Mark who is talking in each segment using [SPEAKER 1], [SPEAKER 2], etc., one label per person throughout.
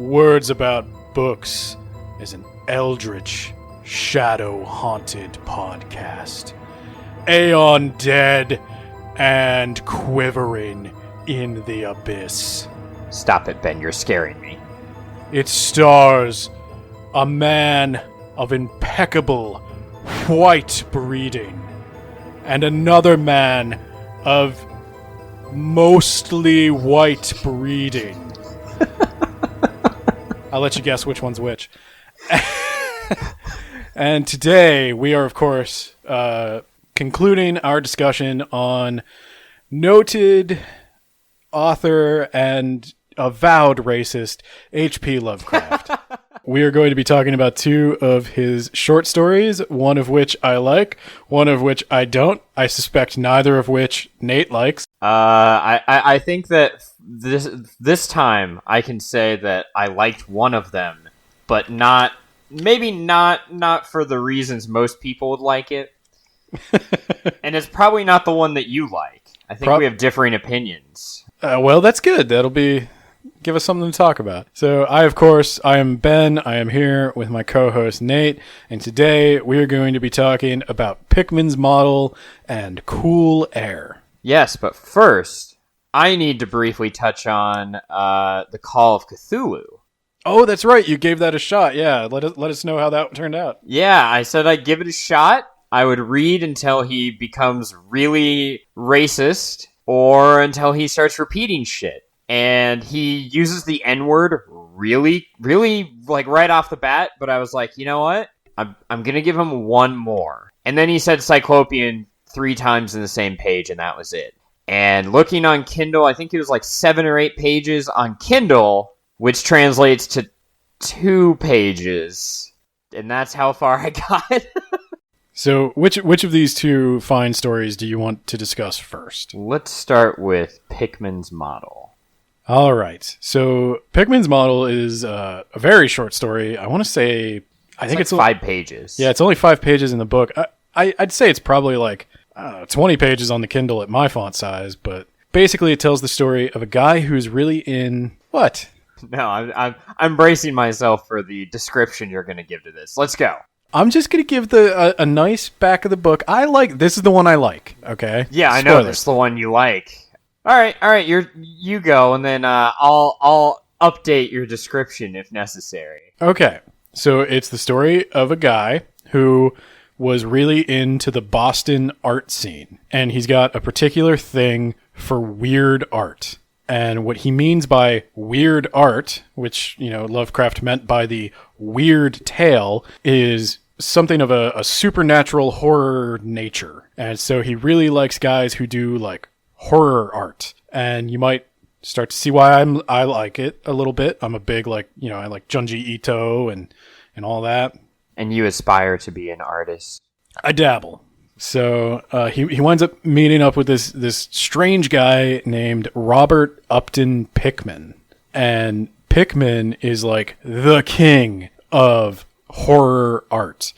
[SPEAKER 1] Words About Books is an eldritch, shadow-haunted podcast. Aeon dead and quivering in the abyss.
[SPEAKER 2] Stop it, Ben. You're scaring me.
[SPEAKER 1] It stars a man of impeccable white breeding and another man of mostly white breeding. I'll let you guess which one's which. And today we are, of course, concluding our discussion on noted author and avowed racist H.P. Lovecraft. We are going to be talking about two of his short stories, one of which I like, one of which I don't. I suspect neither of which Nate likes.
[SPEAKER 2] I think that this time I can say that I liked one of them, but not for the reasons most people would like it. And it's probably not the one that you like. I think we have differing opinions.
[SPEAKER 1] Well, that's good. Give us something to talk about. So I am Ben. I am here with my co-host Nate, and today we are going to be talking about Pickman's Model and Cool Air.
[SPEAKER 2] Yes, but first, I need to briefly touch on the Call of Cthulhu.
[SPEAKER 1] Oh, that's right. You gave that a shot. Yeah, let us know how that turned out.
[SPEAKER 2] Yeah, I said I'd give it a shot. I would read until he becomes really racist or until he starts repeating shit. And he uses the N-word really, really, like, right off the bat. But I was like, you know what? I'm going to give him one more. And then he said Cyclopean 3 times in the same page, and that was it. And looking on Kindle, I think it was like 7 or 8 pages on Kindle, which translates to 2 pages. And that's how far I got.
[SPEAKER 1] So which of these two fine stories do you want to discuss first?
[SPEAKER 2] Let's start with Pickman's Model.
[SPEAKER 1] All right. So Pickman's Model is a very short story. I want to say... I think it's
[SPEAKER 2] 5 pages.
[SPEAKER 1] Yeah, it's only 5 pages in the book. I'd say it's probably like 20 pages on the Kindle at my font size, but basically it tells the story of a guy who's really in... What?
[SPEAKER 2] No, I'm bracing myself for the description you're going to give to this. Let's go.
[SPEAKER 1] I'm just going to give a nice back of the book. This is the one I like, okay?
[SPEAKER 2] Yeah, I know this is the one you like. All right, you go, and then I'll update your description if necessary.
[SPEAKER 1] Okay, so it's the story of a guy who was really into the Boston art scene, and he's got a particular thing for weird art. And what he means by weird art, which, Lovecraft meant by the weird tale, is something of a supernatural horror nature. And so he really likes guys who do, like, horror art. And you might start to see why I like it a little bit. I'm a big, I like Junji Ito and all that.
[SPEAKER 2] And you aspire to be an artist?
[SPEAKER 1] I dabble. So he winds up meeting up with this strange guy named Robert Upton Pickman. And Pickman is like the king of horror art.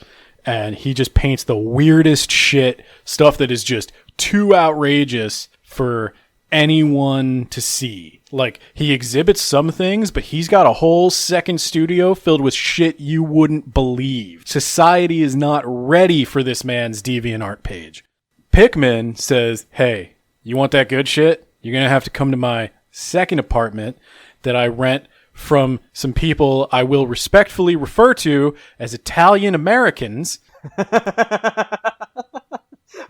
[SPEAKER 1] And he just paints the weirdest shit, stuff that is just too outrageous for anyone to see. Like, he exhibits some things, but he's got a whole second studio filled with shit you wouldn't believe. Society is not ready for this man's DeviantArt page. Pickman says, hey, you want that good shit? You're going to have to come to my second apartment that I rent from some people I will respectfully refer to as Italian Americans.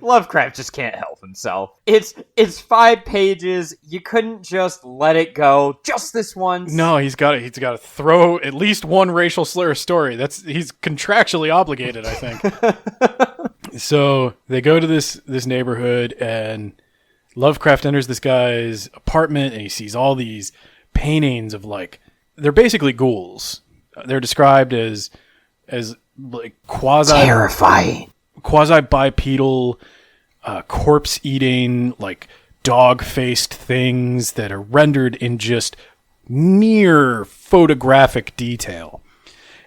[SPEAKER 2] Lovecraft just can't help himself. It's 5 pages. You couldn't just let it go just this once.
[SPEAKER 1] No, he's got to throw at least one racial slur story. He's contractually obligated, I think. So they go to this neighborhood, and Lovecraft enters this guy's apartment, and he sees all these paintings of, like, they're basically ghouls. They're described as like
[SPEAKER 2] terrifying.
[SPEAKER 1] Quasi-bipedal, corpse-eating, like, dog-faced things that are rendered in just near photographic detail.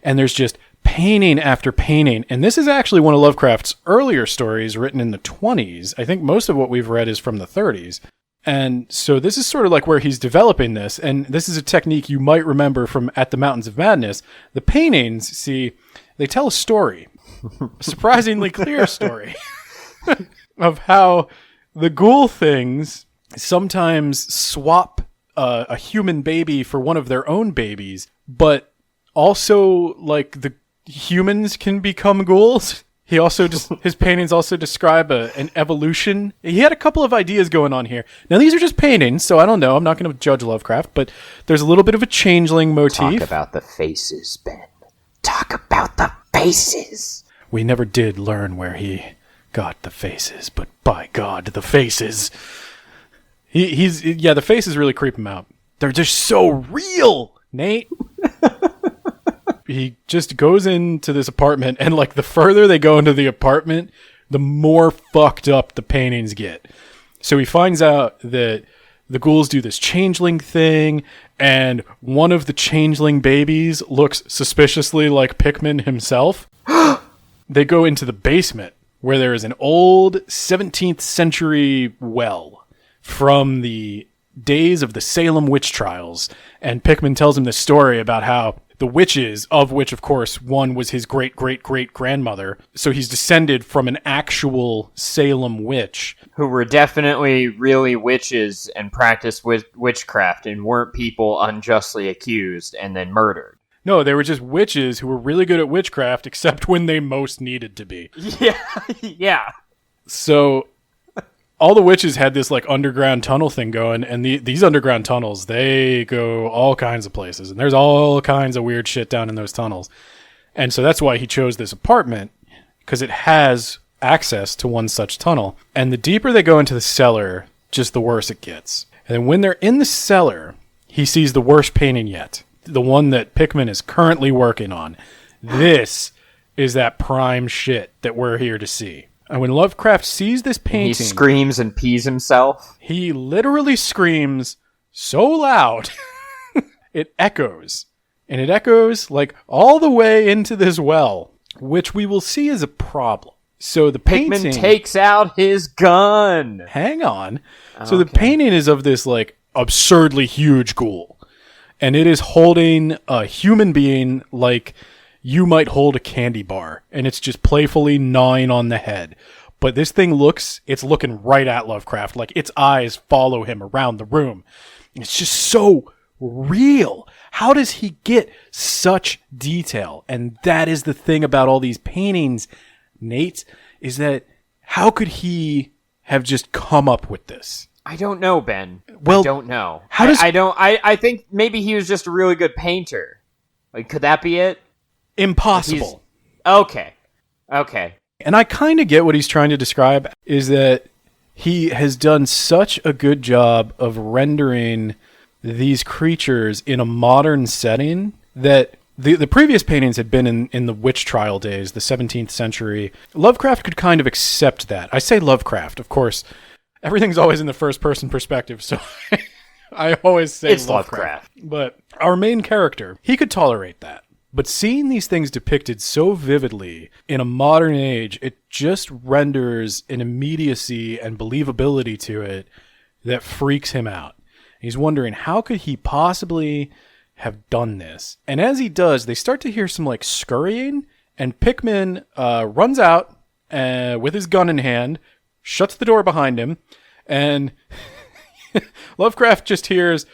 [SPEAKER 1] And there's just painting after painting. And this is actually one of Lovecraft's earlier stories written in the 20s. I think most of what we've read is from the 30s. And so this is sort of like where he's developing this. And this is a technique you might remember from At the Mountains of Madness. The paintings, see, they tell a story, a surprisingly clear story of how the ghoul things sometimes swap a human baby for one of their own babies, but also like the humans can become ghouls. He also his paintings also describe an evolution. He had a couple of ideas going on here. Now these are just paintings, so I don't know. I'm not going to judge Lovecraft, but there's a little bit of a changeling motif.
[SPEAKER 2] Talk about the faces, Ben. Talk about the faces.
[SPEAKER 1] We never did learn where he got the faces, but by God, the faces. The faces really creep him out. They're just so real, Nate. He just goes into this apartment, and like the further they go into the apartment, the more fucked up the paintings get. So he finds out that the ghouls do this changeling thing, and one of the changeling babies looks suspiciously like Pickman himself. They go into the basement, where there is an old 17th century well from the days of the Salem witch trials. And Pickman tells him this story about how the witches, of which, of course, one was his great-great-great-grandmother, so he's descended from an actual Salem witch.
[SPEAKER 2] Who were definitely really witches and practiced witchcraft and weren't people unjustly accused and then murdered.
[SPEAKER 1] No, they were just witches who were really good at witchcraft, except when they most needed to be.
[SPEAKER 2] Yeah.
[SPEAKER 1] So all the witches had this like underground tunnel thing going, and these underground tunnels, they go all kinds of places, and there's all kinds of weird shit down in those tunnels. And so that's why he chose this apartment, because it has access to one such tunnel. And the deeper they go into the cellar, just the worse it gets. And then when they're in the cellar, he sees the worst painting yet. The one that Pickman is currently working on. This is that prime shit that we're here to see. And when Lovecraft sees this painting,
[SPEAKER 2] he screams and pees himself.
[SPEAKER 1] He literally screams so loud, it echoes. And it echoes like all the way into this well, which we will see is a problem. So the painting...
[SPEAKER 2] Pickman takes out his gun.
[SPEAKER 1] Hang on. So the painting is of this like absurdly huge ghoul. And it is holding a human being like you might hold a candy bar. And it's just playfully gnawing on the head. But this thing it's looking right at Lovecraft. Like its eyes follow him around the room. It's just so real. How does he get such detail? And that is the thing about all these paintings, Nate, is that how could he have just come up with this?
[SPEAKER 2] I don't know, Ben.
[SPEAKER 1] Well,
[SPEAKER 2] I don't know.
[SPEAKER 1] How does
[SPEAKER 2] I think maybe he was just a really good painter. Like, could that be it?
[SPEAKER 1] Impossible.
[SPEAKER 2] Okay.
[SPEAKER 1] And I kind of get what he's trying to describe is that he has done such a good job of rendering these creatures in a modern setting that the previous paintings had been in the witch trial days, the 17th century. Lovecraft could kind of accept that. I say Lovecraft, of course. Everything's always in the first-person perspective, so I always say
[SPEAKER 2] it's
[SPEAKER 1] Lovecraft. But our main character, he could tolerate that. But seeing these things depicted so vividly in a modern age, it just renders an immediacy and believability to it that freaks him out. He's wondering, how could he possibly have done this? And as he does, they start to hear some like scurrying, and Pickman runs out with his gun in hand, shuts the door behind him, and Lovecraft just hears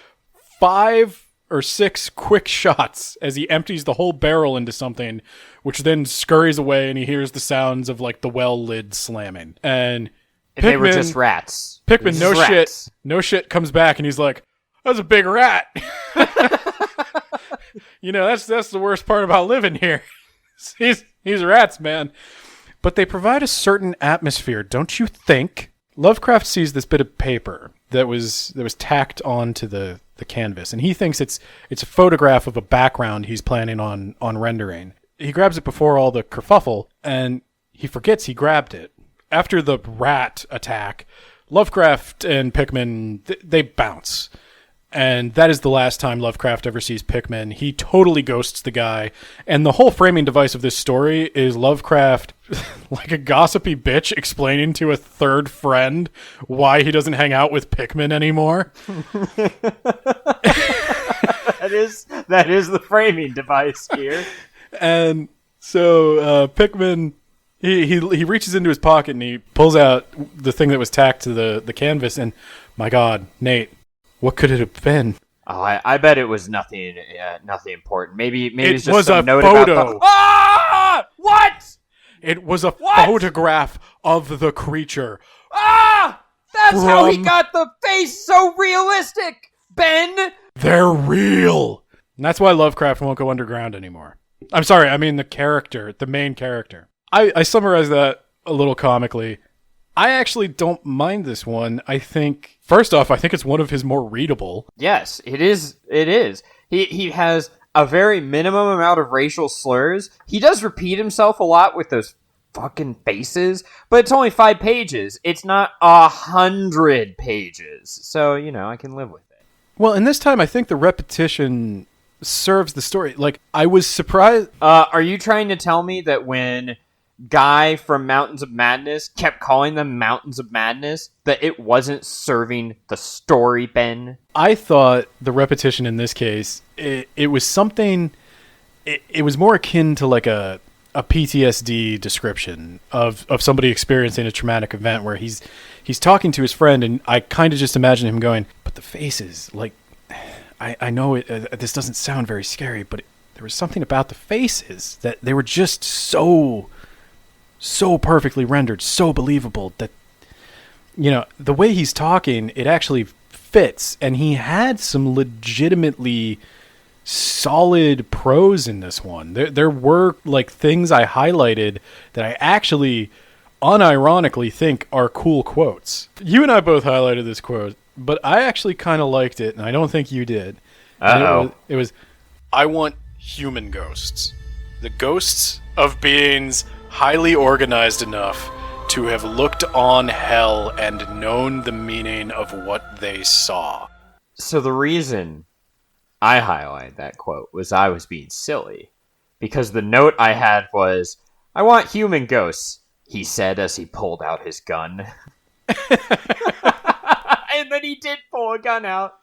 [SPEAKER 1] 5 or 6 quick shots as he empties the whole barrel into something, which then scurries away, and he hears the sounds of like the well lid slamming. And Pickman,
[SPEAKER 2] they were just rats.
[SPEAKER 1] Pickman, no shit, comes back, and he's like, "That's a big rat." You know, that's the worst part about living here. He's rats, man. But they provide a certain atmosphere, don't you think? Lovecraft sees this bit of paper that was tacked onto the canvas, and he thinks it's a photograph of a background he's planning on rendering. He grabs it before all the kerfuffle, and he forgets he grabbed it. After the rat attack, Lovecraft and Pickman, they bounce. And that is the last time Lovecraft ever sees Pickman. He totally ghosts the guy. And the whole framing device of this story is Lovecraft, like a gossipy bitch, explaining to a third friend why he doesn't hang out with Pickman anymore.
[SPEAKER 2] That is the framing device here.
[SPEAKER 1] And so Pickman, he reaches into his pocket and he pulls out the thing that was tacked to the canvas. And my God, Nate, what could it have been?
[SPEAKER 2] Oh, I bet it was nothing important. Maybe it's just
[SPEAKER 1] was
[SPEAKER 2] some
[SPEAKER 1] a
[SPEAKER 2] note
[SPEAKER 1] photo.
[SPEAKER 2] about the... Ah! What?
[SPEAKER 1] It was a photograph of the creature.
[SPEAKER 2] Ah! That's how he got the face so realistic, Ben!
[SPEAKER 1] They're real. And that's why Lovecraft won't go underground anymore. I'm sorry, I mean the main character. I summarized that a little comically. I actually don't mind this one. First off, I think it's one of his more readable.
[SPEAKER 2] Yes, it is. It is. He has a very minimum amount of racial slurs. He does repeat himself a lot with those fucking faces, but it's only 5 pages. It's not 100 pages. So, I can live with it.
[SPEAKER 1] Well, and this time I think the repetition serves the story. Like, I was surprised.
[SPEAKER 2] Are you trying to tell me that when Guy from Mountains of Madness kept calling them Mountains of Madness, that it wasn't serving the story, Ben?
[SPEAKER 1] I thought the repetition in this case, it was something, it was more akin to like a PTSD description of somebody experiencing a traumatic event where he's talking to his friend, and I kind of just imagine him going, but the faces, like, I know this doesn't sound very scary, but there was something about the faces that they were just so perfectly rendered, so believable that, the way he's talking, it actually fits. And he had some legitimately solid prose in this one. There were like things I highlighted that I actually unironically think are cool quotes. You and I both highlighted this quote, but I actually kind of liked it, and I don't think you did. It was, I want human ghosts. The ghosts of beings highly organized enough to have looked on hell and known the meaning of what they saw.
[SPEAKER 2] So the reason I highlighted that quote was I was being silly. Because the note I had was, I want human ghosts, he said as he pulled out his gun. And then he did pull a gun out.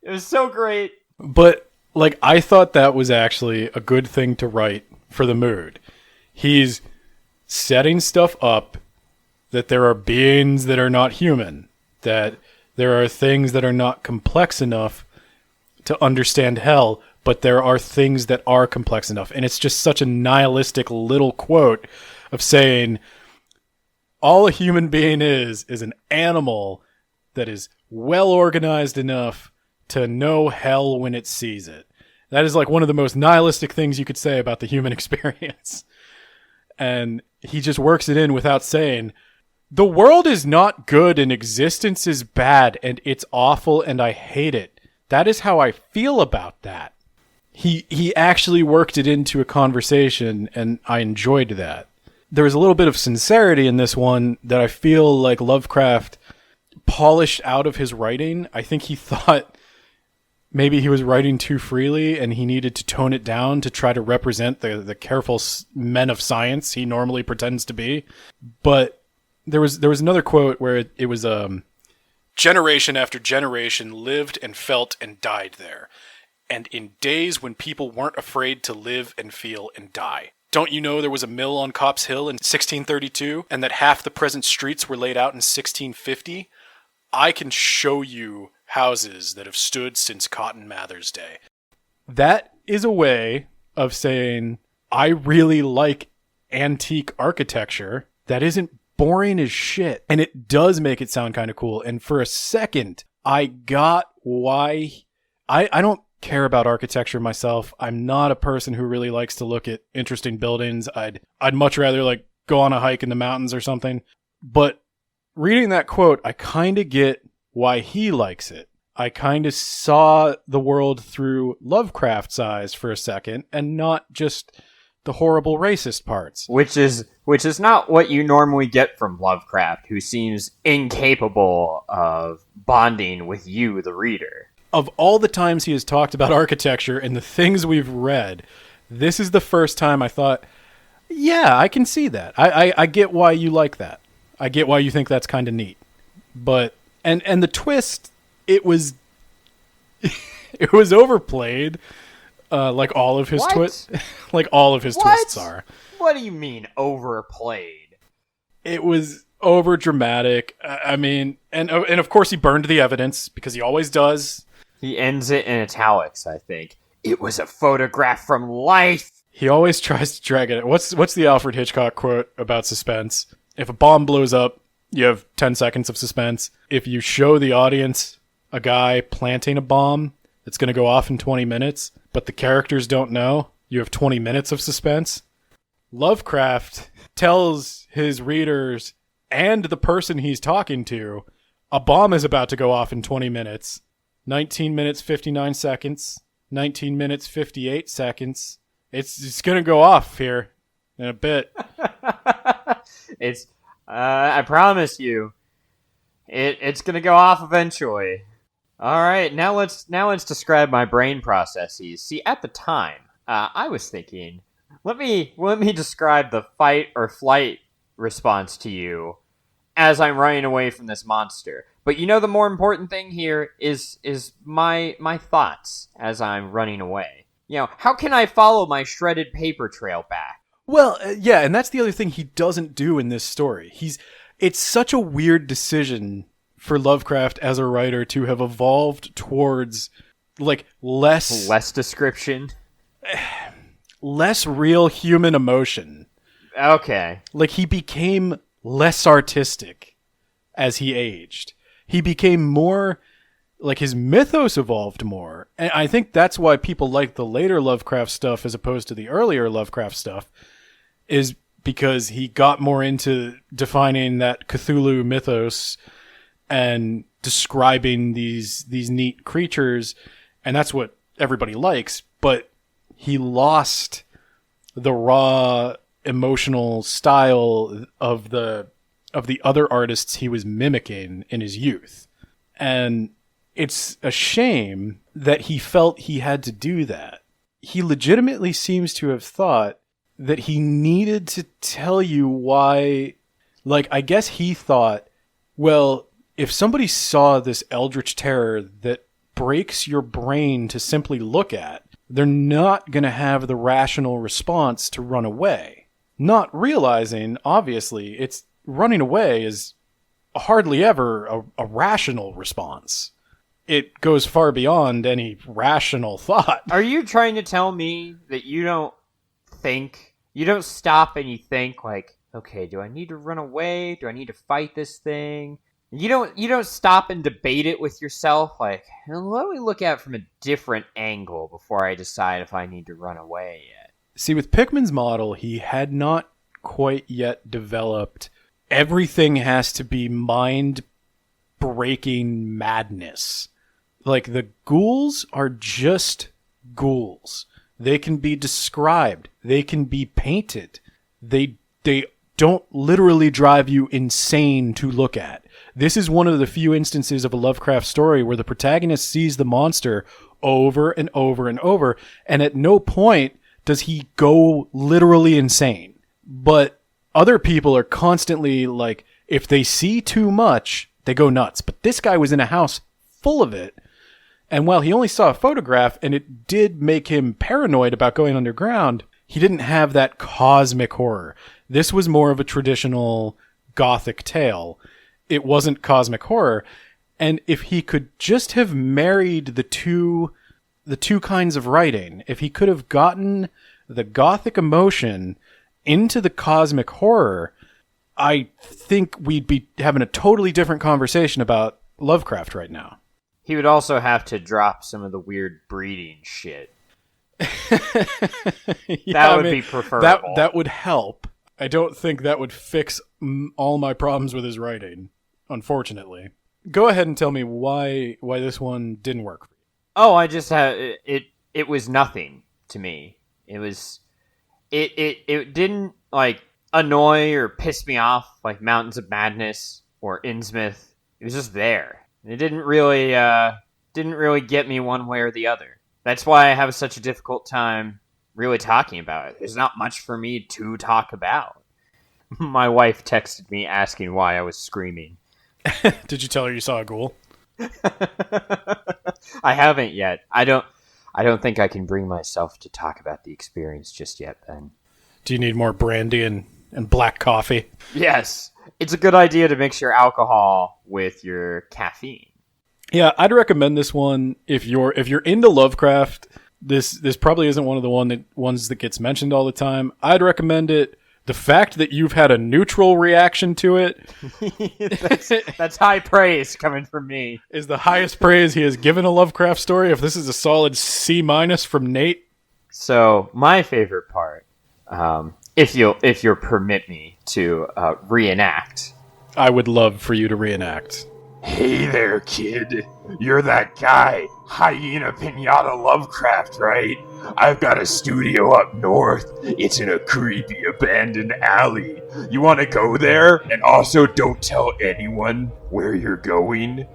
[SPEAKER 2] It was so great.
[SPEAKER 1] But, like, I thought that was actually a good thing to write for the mood. He's setting stuff up that there are beings that are not human, that there are things that are not complex enough to understand hell, but there are things that are complex enough. And it's just such a nihilistic little quote of saying all a human being is an animal that is well organized enough to know hell when it sees it. That is like one of the most nihilistic things you could say about the human experience. And he just works it in without saying, the world is not good and existence is bad and it's awful and I hate it. That is how I feel about that. He actually worked it into a conversation, and I enjoyed that. There was a little bit of sincerity in this one that I feel like Lovecraft polished out of his writing. I think he thought maybe he was writing too freely and he needed to tone it down to try to represent the careful men of science he normally pretends to be. But there was another quote where it was generation after generation lived and felt and died there, and in days when people weren't afraid to live and feel and die. Don't you know there was a mill on Copp's Hill in 1632, and that half the present streets were laid out in 1650? I can show you houses that have stood since Cotton Mather's day. That is a way of saying, I really like antique architecture that isn't boring as shit. And it does make it sound kind of cool. And for a second, I got why... I don't care about architecture myself. I'm not a person who really likes to look at interesting buildings. I'd much rather like go on a hike in the mountains or something. But reading that quote, I kind of get why he likes it. I kind of saw the world through Lovecraft's eyes for a second and not just the horrible racist parts.
[SPEAKER 2] Which is not what you normally get from Lovecraft, who seems incapable of bonding with you, the reader.
[SPEAKER 1] of all the times he has talked about architecture and the things we've read, this is the first time I thought, yeah, I can see that. I get why you like that. I get why you think that's kind of neat. But and the twist, it was it was overplayed, like all of his twists, like all of his twists are.
[SPEAKER 2] What do you mean overplayed?
[SPEAKER 1] It was over dramatic. I mean, and of course he burned the evidence because he always does.
[SPEAKER 2] He ends it in italics, I think. It was a photograph from life.
[SPEAKER 1] He always tries to drag it. What's the Alfred Hitchcock quote about suspense? If a bomb blows up, you have 10 seconds of suspense. If you show the audience a guy planting a bomb that's going to go off in 20 minutes, but the characters don't know, you have 20 minutes of suspense. Lovecraft tells his readers and the person he's talking to, a bomb is about to go off in 20 minutes. 19 minutes, 59 seconds. 19 minutes, 58 seconds. It's going to go off here in a bit.
[SPEAKER 2] I promise you, it's going to go off eventually. All right, now let's describe my brain processes. See, at the time, I was thinking, let me describe the fight or flight response to you as I'm running away from this monster. But you know the more important thing here is my thoughts as I'm running away. You know, how can I follow my shredded paper trail back?
[SPEAKER 1] Well, yeah, and that's the other thing he doesn't do in this story. It's such a weird decision for Lovecraft as a writer to have evolved towards like less
[SPEAKER 2] description,
[SPEAKER 1] less real human emotion.
[SPEAKER 2] Okay.
[SPEAKER 1] Like he became less artistic as he aged. He became more like his mythos evolved more. And I think that's why people like the later Lovecraft stuff as opposed to the earlier Lovecraft stuff, is because he got more into defining that Cthulhu mythos and describing these neat creatures, and that's what everybody likes, but he lost the raw emotional style of the other artists he was mimicking in his youth. And it's a shame that he felt he had to do that. He legitimately seems to have thought that he needed to tell you why. Like, I guess he thought, well, if somebody saw this eldritch terror that breaks your brain to simply look at, they're not going to have the rational response to run away. Not realizing, obviously, it's running away is hardly ever a rational response. It goes far beyond any rational thought.
[SPEAKER 2] Are you trying to tell me that you don't stop and you think like, okay, do I need to run away? Do I need to fight this thing? You don't stop and debate it with yourself like, let me look at it from a different angle before I decide if I need to run away yet.
[SPEAKER 1] See, with Pickman's model, he had not quite yet developed everything has to be mind-breaking madness. Like, the ghouls are just ghouls. They can be described. They can be painted. They don't literally drive you insane to look at. This is one of the few instances of a Lovecraft story where the protagonist sees the monster over and over and over, and at no point does he go literally insane. But other people are constantly like, if they see too much, they go nuts. But this guy was in a house full of it. And while he only saw a photograph and it did make him paranoid about going underground, he didn't have that cosmic horror. This was more of a traditional Gothic tale. It wasn't cosmic horror. And if he could just have married the two kinds of writing, if he could have gotten the Gothic emotion into the cosmic horror, I think we'd be having a totally different conversation about Lovecraft right now.
[SPEAKER 2] He would also have to drop some of the weird breeding shit. That would be preferable.
[SPEAKER 1] That would help. I don't think that would fix all my problems with his writing, unfortunately. Go ahead and tell me why this one didn't work.
[SPEAKER 2] Oh, I just had it was nothing to me. It didn't like annoy or piss me off like Mountains of Madness or Innsmouth. It was just there. It didn't didn't really get me one way or the other. That's why I have such a difficult time really talking about it. There's not much for me to talk about. My wife texted me asking why I was screaming.
[SPEAKER 1] Did you tell her you saw a ghoul?
[SPEAKER 2] I haven't yet. I don't think I can bring myself to talk about the experience just yet, Ben.
[SPEAKER 1] Do you need more brandy and black coffee?
[SPEAKER 2] Yes. It's a good idea to mix your alcohol with your caffeine.
[SPEAKER 1] Yeah, I'd recommend this one if you're into Lovecraft. This probably isn't one of the ones that gets mentioned all the time. I'd recommend it. The fact that you've had a neutral reaction to it
[SPEAKER 2] that's high praise coming from me.
[SPEAKER 1] Is the highest praise he has given a Lovecraft story. If this is a solid C- from Nate.
[SPEAKER 2] So my favorite part, if you'll permit me to reenact.
[SPEAKER 1] I would love for you to reenact.
[SPEAKER 3] Hey there, kid. You're that guy, Hyena Pinata Lovecraft, right? I've got a studio up north. It's in a creepy abandoned alley. You want to go there? And also don't tell anyone where you're going?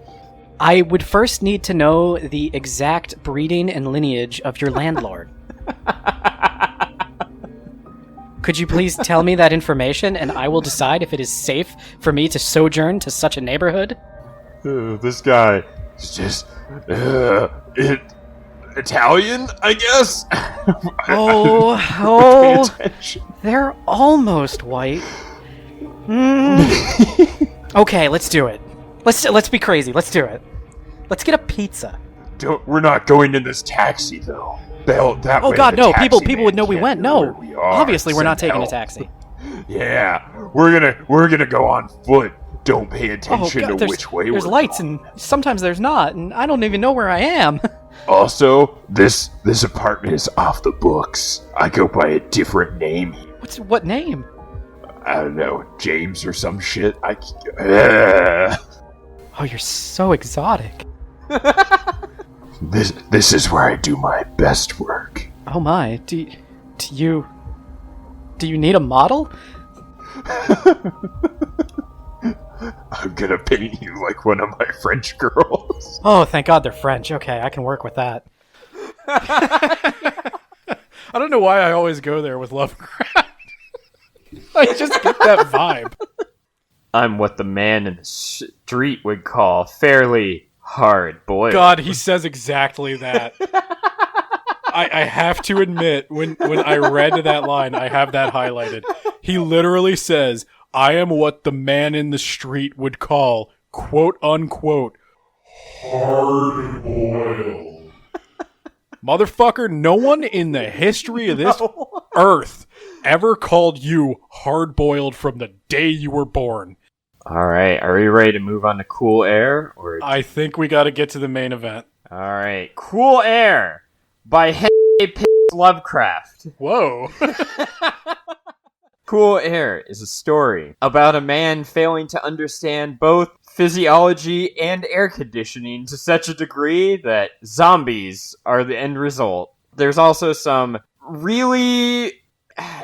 [SPEAKER 4] I would first need to know the exact breeding and lineage of your landlord. Could you please tell me that information, and I will decide if it is safe for me to sojourn to such a neighborhood?
[SPEAKER 3] This guy is just Italian, I guess.
[SPEAKER 4] Oh, they're almost white. Okay, let's do it. Let's be crazy. Let's do it. Let's get a pizza.
[SPEAKER 3] We're not going in this taxi though. That
[SPEAKER 4] Oh
[SPEAKER 3] way
[SPEAKER 4] God,
[SPEAKER 3] the
[SPEAKER 4] no!
[SPEAKER 3] taxi
[SPEAKER 4] People would know we
[SPEAKER 3] man
[SPEAKER 4] went.
[SPEAKER 3] can't know
[SPEAKER 4] No,
[SPEAKER 3] where we are.
[SPEAKER 4] obviously we're not
[SPEAKER 3] Send
[SPEAKER 4] taking a
[SPEAKER 3] help.
[SPEAKER 4] taxi.
[SPEAKER 3] Yeah, we're gonna go on foot. Don't pay attention to which way
[SPEAKER 4] there's
[SPEAKER 3] we're
[SPEAKER 4] lights,
[SPEAKER 3] going.
[SPEAKER 4] and sometimes there's not, and I don't even know where I am.
[SPEAKER 3] Also, this apartment is off the books. I go by a different name.
[SPEAKER 4] What name?
[SPEAKER 3] I don't know, James or some shit.
[SPEAKER 4] Oh, you're so exotic.
[SPEAKER 3] This is where I do my best work.
[SPEAKER 4] Oh my, do you need a model?
[SPEAKER 3] I'm gonna paint you like one of my French girls.
[SPEAKER 4] Oh, thank God they're French. Okay, I can work with that.
[SPEAKER 1] I don't know why I always go there with Lovecraft. I just get that vibe.
[SPEAKER 2] I'm what the man in the street would call fairly hard-boiled.
[SPEAKER 1] God, he says exactly that. I have to admit, when I read that line, I have that highlighted. He literally says, I am what the man in the street would call, quote unquote, hard-boiled. Motherfucker, no one in the history of this earth ever called you hard-boiled from the day you were born.
[SPEAKER 2] All right, are we ready to move on to Cool Air?
[SPEAKER 1] I think we got to get to the main event.
[SPEAKER 2] All right, Cool Air by Henry P. Lovecraft.
[SPEAKER 1] Whoa.
[SPEAKER 2] Cool Air is a story about a man failing to understand both physiology and air conditioning to such a degree that zombies are the end result. There's also some really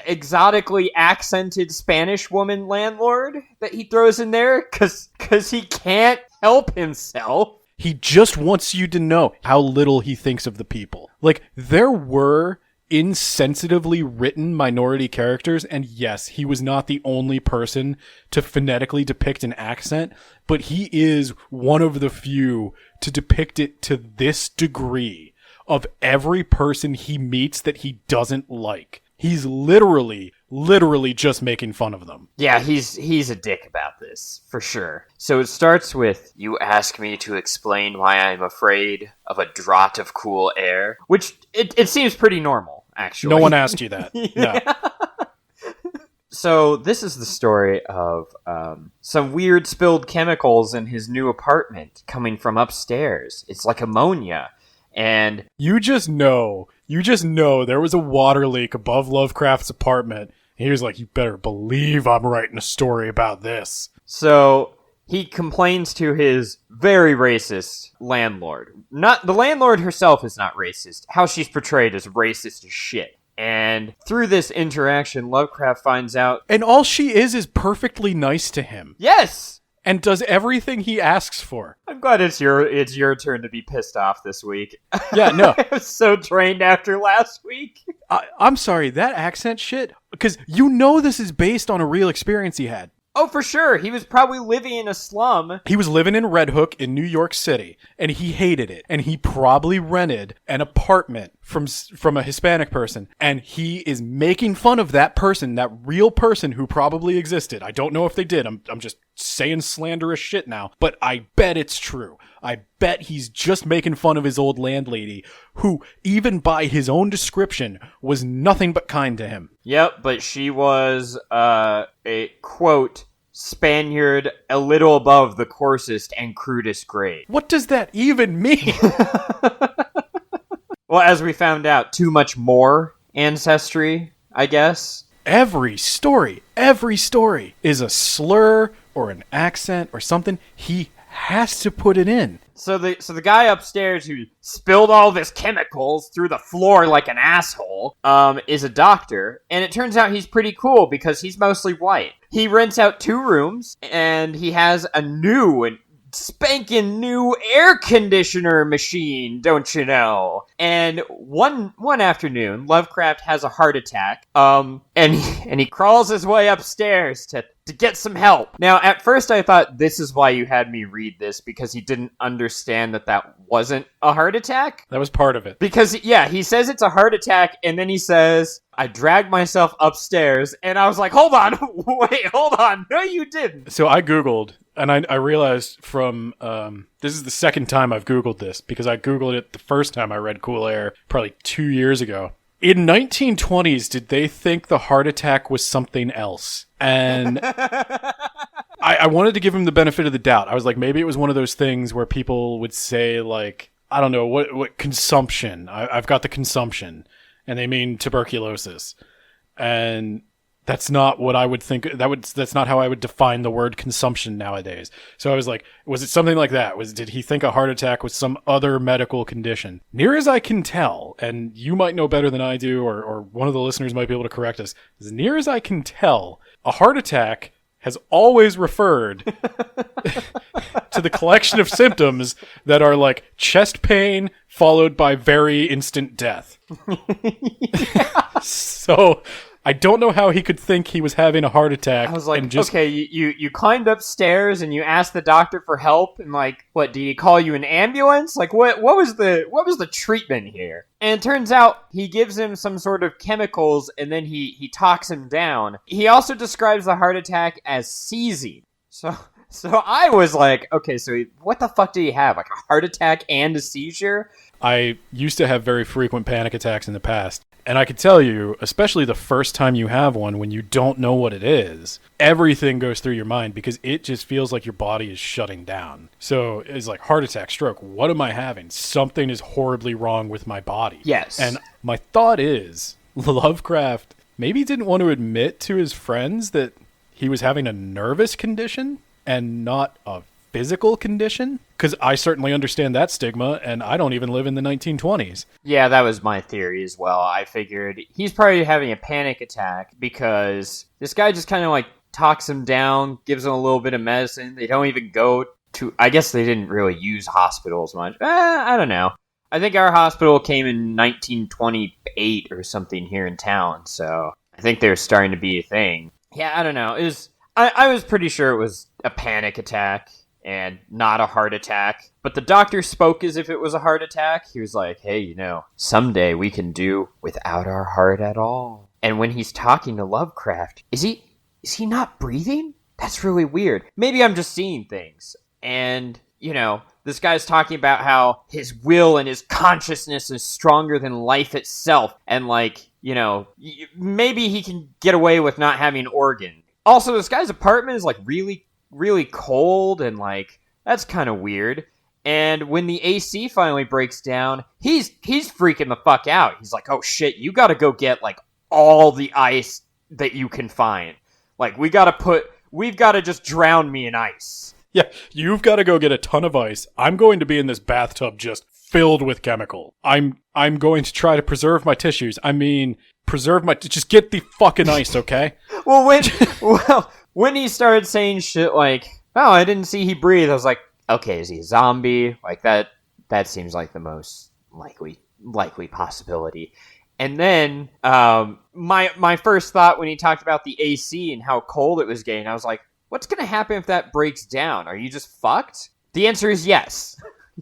[SPEAKER 2] exotically accented Spanish woman landlord that he throws in there because he can't help himself.
[SPEAKER 1] He just wants you to know how little he thinks of the people. Like, there were insensitively written minority characters, and yes, he was not the only person to phonetically depict an accent, but he is one of the few to depict it to this degree of every person he meets that he doesn't like. He's literally just making fun of them.
[SPEAKER 2] Yeah, he's a dick about this, for sure. So it starts with, you ask me to explain why I'm afraid of a draught of cool air, which it seems pretty normal, actually.
[SPEAKER 1] No one asked you that. No.
[SPEAKER 2] So this is the story of some weird spilled chemicals in his new apartment coming from upstairs. It's like ammonia. And
[SPEAKER 1] You just know there was a water leak above Lovecraft's apartment. He was like, you better believe I'm writing a story about this.
[SPEAKER 2] so he complains to his very racist landlord. Not the landlord herself is not racist. How she's portrayed is racist as shit. And through this interaction, Lovecraft finds out,
[SPEAKER 1] And all she is perfectly nice to him.
[SPEAKER 2] yes!
[SPEAKER 1] and does everything he asks for.
[SPEAKER 2] I'm glad it's your turn to be pissed off this week.
[SPEAKER 1] Yeah, no.
[SPEAKER 2] I was so drained after last week.
[SPEAKER 1] I'm sorry, that accent shit, because you know this is based on a real experience he had.
[SPEAKER 2] Oh, for sure. He was probably living in a slum.
[SPEAKER 1] He was living in Red Hook in New York City, and he hated it. And he probably rented an apartment from a Hispanic person, and he is making fun of that person, that real person who probably existed. I don't know if they did. I'm just saying slanderous shit now, but I bet it's true. I bet he's just making fun of his old landlady, who, even by his own description, was nothing but kind to him.
[SPEAKER 2] Yep, but she was, a, quote, Spaniard a little above the coarsest and crudest grade.
[SPEAKER 1] What does that even mean?
[SPEAKER 2] Well, as we found out, too much more ancestry, I guess.
[SPEAKER 1] Every story is a slur or an accent or something. He has to put it in.
[SPEAKER 2] So the guy upstairs who spilled all this chemicals through the floor like an asshole, is a doctor, and it turns out he's pretty cool because he's mostly white. He rents out 2 rooms, and he has a new and spanking new air conditioner machine, don't you know? And one afternoon, Lovecraft has a heart attack, and he crawls his way upstairs to get some help. Now, at first I thought this is why you had me read this, because he didn't understand that wasn't a heart attack.
[SPEAKER 1] That was part of it.
[SPEAKER 2] Because, yeah, he says it's a heart attack, and then he says, I dragged myself upstairs, and I was like, hold on, wait, hold on, no you didn't.
[SPEAKER 1] So I Googled, and I realized from, this is the second time I've Googled this, because I Googled it the first time I read Cool Air, probably 2 years ago. In 1920s, did they think the heart attack was something else? And I wanted to give him the benefit of the doubt. I was like, maybe it was one of those things where people would say, like, I don't know, what consumption. I've got the consumption. And they mean tuberculosis. And that's not what I would think. That's not how I would define the word consumption nowadays. So I was like, was it something like that? Did he think a heart attack was some other medical condition? Near as I can tell, and you might know better than I do, or one of the listeners might be able to correct us. As near as I can tell, a heart attack has always referred to the collection of symptoms that are like chest pain followed by very instant death. So I don't know how he could think he was having a heart attack.
[SPEAKER 2] I was like, okay, you climbed upstairs and you asked the doctor for help, and like, what, did he call you an ambulance? Like, what was the treatment here? And it turns out he gives him some sort of chemicals, and then he talks him down. He also describes the heart attack as seizing. So I was like, okay, so what the fuck did he have? Like a heart attack and a seizure?
[SPEAKER 1] I used to have very frequent panic attacks in the past. And I could tell you, especially the first time you have one, when you don't know what it is, everything goes through your mind because it just feels like your body is shutting down. So it's like heart attack, stroke. What am I having? Something is horribly wrong with my body.
[SPEAKER 2] Yes.
[SPEAKER 1] And my thought is, Lovecraft maybe didn't want to admit to his friends that he was having a nervous condition and not a physical condition, because I certainly understand that stigma, and I don't even live in the 1920s.
[SPEAKER 2] Yeah, that was my theory as well. I figured he's probably having a panic attack because this guy just kind of like talks him down, gives him a little bit of medicine. They don't even go to, I guess they didn't really use hospitals much. I don't know. I think our hospital came in 1928 or something here in town, so I think they're starting to be a thing. Yeah, I don't know. I was pretty sure it was a panic attack and not a heart attack. But the doctor spoke as if it was a heart attack. He was like, hey, someday we can do without our heart at all. And when he's talking to Lovecraft, is he not breathing? That's really weird. Maybe I'm just seeing things. And, this guy's talking about how his will and his consciousness is stronger than life itself. And maybe he can get away with not having organs. Also, this guy's apartment is really, really cold, and that's kind of weird. And when the AC finally breaks down, he's freaking the fuck out. He's like, oh shit, you gotta go get all the ice that you can find. We've gotta just drown me in ice.
[SPEAKER 1] Yeah, you've got to go get a ton of ice. I'm going to be in this bathtub just filled with chemical. I'm going to try to preserve my tissues. Just get the fucking ice, okay?
[SPEAKER 2] When he started saying shit like, Oh, I didn't see he breathed. I was like, okay, is he a zombie? Like that seems like the most likely possibility. And then my first thought when he talked about the AC and how cold it was getting, I was like, what's going to happen if that breaks down? Are you just fucked? The answer is yes.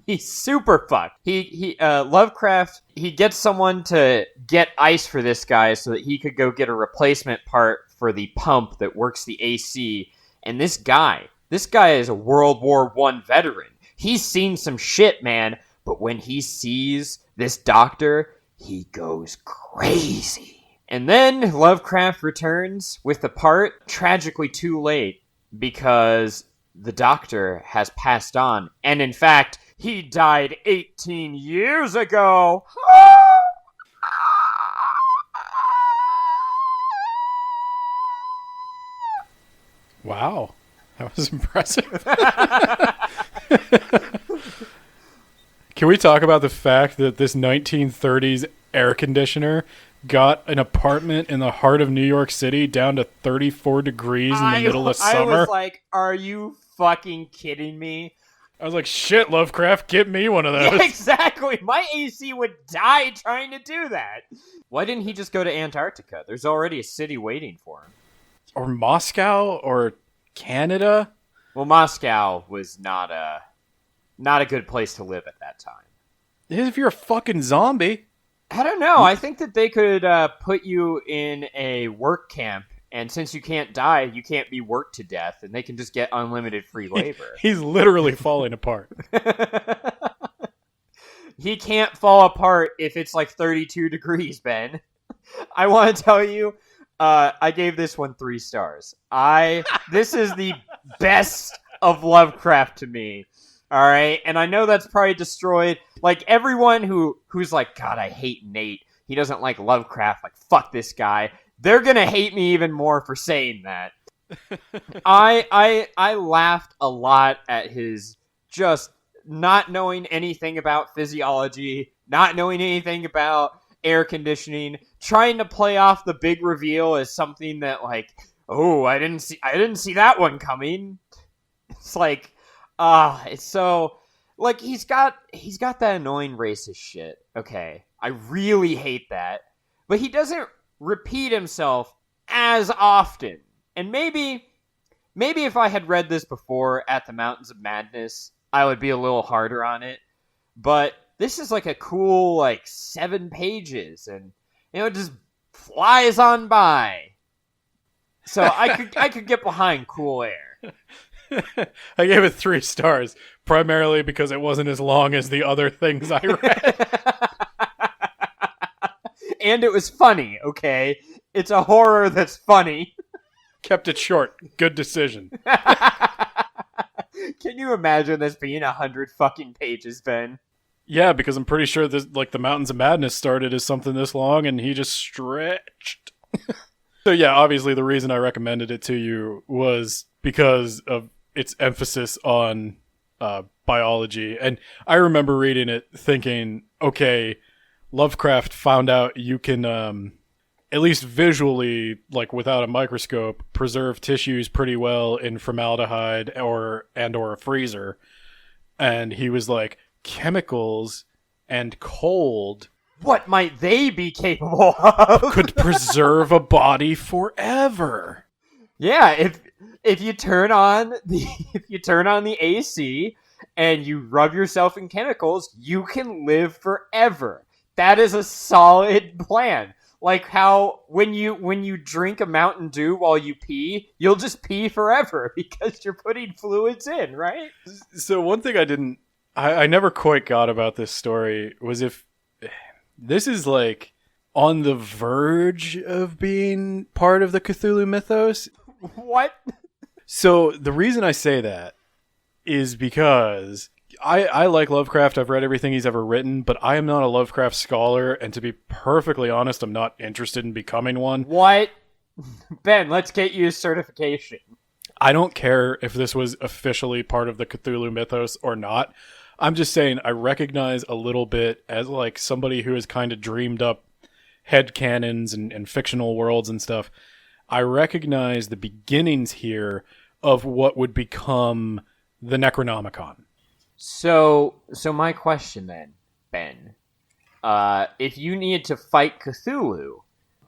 [SPEAKER 2] He's super fucked. He Lovecraft, he gets someone to get ice for this guy so that he could go get a replacement part for the pump that works the AC. And this guy is a World War I veteran. He's seen some shit, man. But when he sees this doctor, he goes crazy. And then Lovecraft returns with the part, tragically too late, because the doctor has passed on. And in fact, he died 18 years ago.
[SPEAKER 1] Wow. That was impressive. Can we talk about the fact that this 1930s air conditioner got an apartment in the heart of New York City down to 34 degrees in the middle of summer?
[SPEAKER 2] I was like, are you fucking kidding me?
[SPEAKER 1] I was like, shit, Lovecraft, get me one of those.
[SPEAKER 2] Yeah, exactly. My AC would die trying to do that. Why didn't he just go to Antarctica? There's already a city waiting for him.
[SPEAKER 1] Or Moscow, or Canada.
[SPEAKER 2] Well, Moscow was not a good place to live at that time.
[SPEAKER 1] If you're a fucking zombie.
[SPEAKER 2] I don't know. I think that they could put you in a work camp, and since you can't die, you can't be worked to death, and they can just get unlimited free labor.
[SPEAKER 1] He's literally falling apart.
[SPEAKER 2] He can't fall apart if it's like 32 degrees, Ben. I want to tell you, I gave this one 3 stars. This is the best of Lovecraft to me. All right, and I know that's probably destroyed like everyone who's like, God, I hate Nate. He doesn't like Lovecraft. Like, fuck this guy. They're gonna hate me even more for saying that. I laughed a lot at his just not knowing anything about physiology, not knowing anything about air conditioning, trying to play off the big reveal as something that like, oh, I didn't see that one coming. It's like, it's so like he's got that annoying racist shit. Okay, I really hate that, but he doesn't repeat himself as often. And maybe if I had read this before at the Mountains of Madness, I would be a little harder on it. But this is like a cool 7 pages, and it just flies on by. So I could get behind Cool Air.
[SPEAKER 1] I gave it 3 stars, primarily because it wasn't as long as the other things I read.
[SPEAKER 2] And it was funny, okay? It's a horror that's funny.
[SPEAKER 1] Kept it short. Good decision.
[SPEAKER 2] Can you imagine this being 100 fucking pages, Ben?
[SPEAKER 1] Yeah, because I'm pretty sure this, the Mountains of Madness started as something this long, and he just stretched. So yeah, obviously the reason I recommended it to you was because of its emphasis on biology. And I remember reading it thinking, okay, Lovecraft found out you can, at least visually, without a microscope, preserve tissues pretty well in formaldehyde or a freezer. And he was like, chemicals and cold,
[SPEAKER 2] what might they be capable of?
[SPEAKER 1] Could preserve a body forever.
[SPEAKER 2] Yeah, if you turn on the AC and you rub yourself in chemicals, you can live forever. That is a solid plan. Like how when you drink a Mountain Dew while you pee, you'll just pee forever because you're putting fluids in, right?
[SPEAKER 1] So one thing I never quite got about this story was if this is on the verge of being part of the Cthulhu mythos.
[SPEAKER 2] What?
[SPEAKER 1] So the reason I say that is because I like Lovecraft. I've read everything he's ever written, but I am not a Lovecraft scholar, and to be perfectly honest, I'm not interested in becoming one.
[SPEAKER 2] What? Ben, let's get you a certification.
[SPEAKER 1] I don't care if this was officially part of the Cthulhu mythos or not. I'm just saying I recognize a little bit as somebody who has kind of dreamed up headcanons and fictional worlds and stuff. I recognize the beginnings here of what would become the Necronomicon.
[SPEAKER 2] So my question then, Ben, if you needed to fight Cthulhu,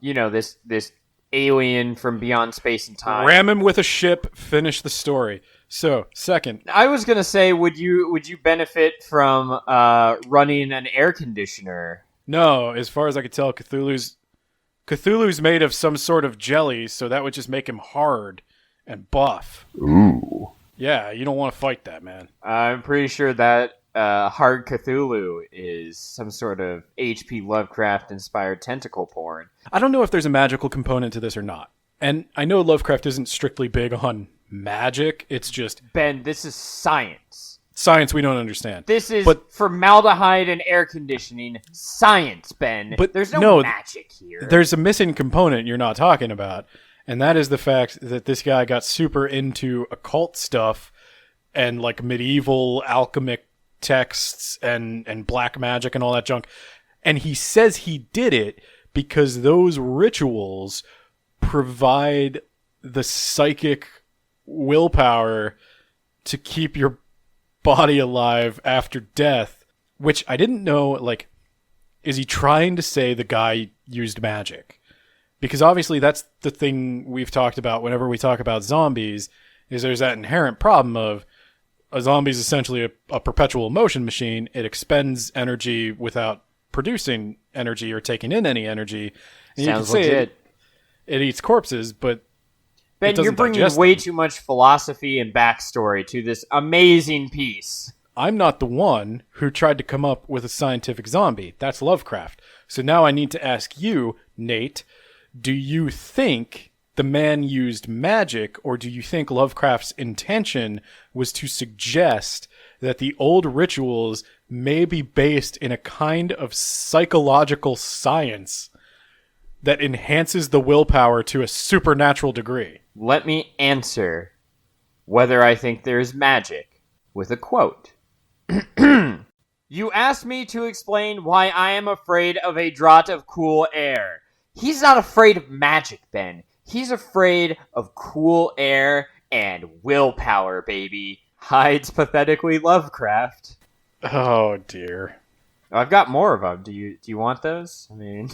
[SPEAKER 2] this alien from beyond space and time,
[SPEAKER 1] Ram him with a ship, finish the story. So, second.
[SPEAKER 2] I was gonna say, would you benefit from running an air conditioner?
[SPEAKER 1] No, as far as I could tell, Cthulhu's made of some sort of jelly, so that would just make him hard and buff.
[SPEAKER 3] Ooh.
[SPEAKER 1] Yeah, you don't want to fight that, man.
[SPEAKER 2] I'm pretty sure that hard Cthulhu is some sort of H.P. Lovecraft-inspired tentacle porn.
[SPEAKER 1] I don't know if there's a magical component to this or not. And I know Lovecraft isn't strictly big on magic. It's just...
[SPEAKER 2] Ben, this is science.
[SPEAKER 1] Science we don't understand.
[SPEAKER 2] This is formaldehyde and air conditioning science, Ben.
[SPEAKER 1] But
[SPEAKER 2] there's no magic here.
[SPEAKER 1] There's a missing component you're not talking about. And that is the fact that this guy got super into occult stuff and like medieval alchemic texts and black magic and all that junk. And he says he did it because those rituals provide the psychic willpower to keep your body alive after death, which I didn't know, like, is he trying to say the guy used magic? Because obviously that's the thing we've talked about whenever we talk about zombies, is there's that inherent problem of a zombie is essentially a perpetual motion machine. It expends energy without producing energy or taking in any energy. And
[SPEAKER 2] sounds legit.
[SPEAKER 1] It eats corpses, but
[SPEAKER 2] Ben, you're bringing way too much philosophy and backstory to this amazing piece.
[SPEAKER 1] I'm not the one who tried to come up with a scientific zombie. That's Lovecraft. So now I need to ask you, Nate, do you think the man used magic, or do you think Lovecraft's intention was to suggest that the old rituals may be based in a kind of psychological science that enhances the willpower to a supernatural degree?
[SPEAKER 2] Let me answer whether I think there is magic with a quote. You asked me to explain why I am afraid of a draught of cool air. He's not afraid of magic, Ben. He's afraid of cool air and willpower, baby. Hides pathetically Lovecraft.
[SPEAKER 1] Oh, dear.
[SPEAKER 2] I've got more of them. Do you want those? I mean...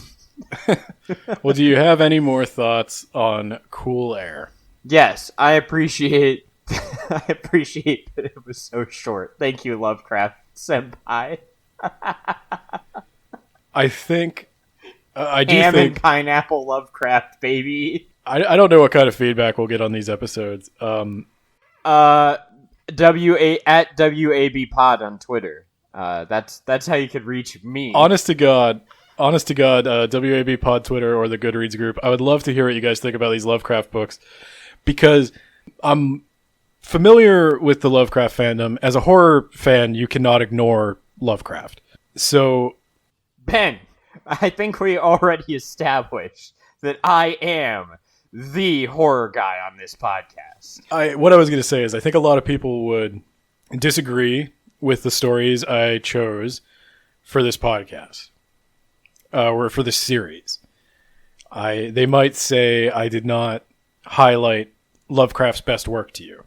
[SPEAKER 1] Well, do you have any more thoughts on cool air?
[SPEAKER 2] Yes, I appreciate that it was so short. Thank you, Lovecraft Senpai.
[SPEAKER 1] I think I do
[SPEAKER 2] Ham
[SPEAKER 1] think
[SPEAKER 2] and pineapple Lovecraft, baby.
[SPEAKER 1] I don't know what kind of feedback we'll get on these episodes.
[SPEAKER 2] At WAB Pod on Twitter. That's how you could reach me.
[SPEAKER 1] Honest to God, WAB Pod Twitter or the Goodreads group. I would love to hear what you guys think about these Lovecraft books, because I'm familiar with the Lovecraft fandom. As a horror fan, you cannot ignore Lovecraft. So,
[SPEAKER 2] Ben, I think we already established that I am the horror guy on this podcast.
[SPEAKER 1] what I was going to say is I think a lot of people would disagree with the stories I chose for this podcast. Or for this series. They might say I did not highlight Lovecraft's best work to you.